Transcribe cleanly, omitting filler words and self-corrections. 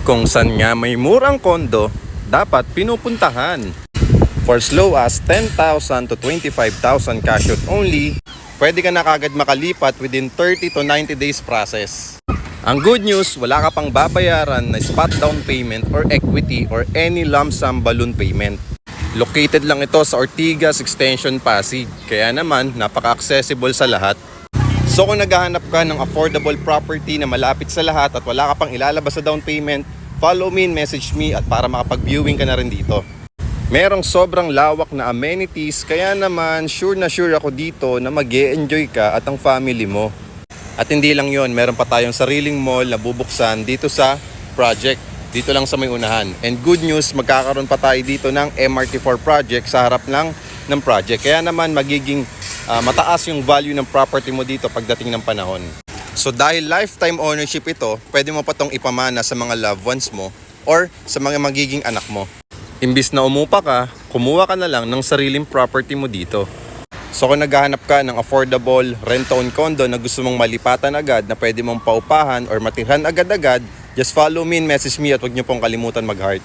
Kung saan nga may murang kondo, dapat pinupuntahan. For as low as 10,000 to 25,000 cash out only, pwede ka na kagad makalipat within 30 to 90 days process. Ang good news, wala ka pang babayaran na spot down payment or equity or any lump sum balloon payment. Located lang ito sa Ortigas Extension, Pasig, kaya naman napaka-accessible sa lahat. So kung naghahanap ka ng affordable property na malapit sa lahat at wala ka pang ilalabas sa down payment, follow me and message me at para makapag-viewing ka na rin dito. Merong sobrang lawak na amenities, kaya naman sure na sure ako dito na mag-e-enjoy ka at ang family mo. At hindi lang yon, meron pa tayong sariling mall na bubuksan dito sa project, dito lang sa may unahan. And good news, magkakaroon pa tayo dito ng MRT4 project sa harap lang ng project. Kaya naman magiging mataas yung value ng property mo dito pagdating ng panahon. So dahil lifetime ownership ito, pwede mo pa itong ipamana sa mga loved ones mo or sa mga magiging anak mo. Imbis na umupa ka, kumuha ka na lang ng sariling property mo dito. So kung naghahanap ka ng affordable rent-to-own condo na gusto mong malipatan agad na pwede mong paupahan or matirhan agad-agad, just follow me and message me at huwag niyo pong kalimutan mag-heart.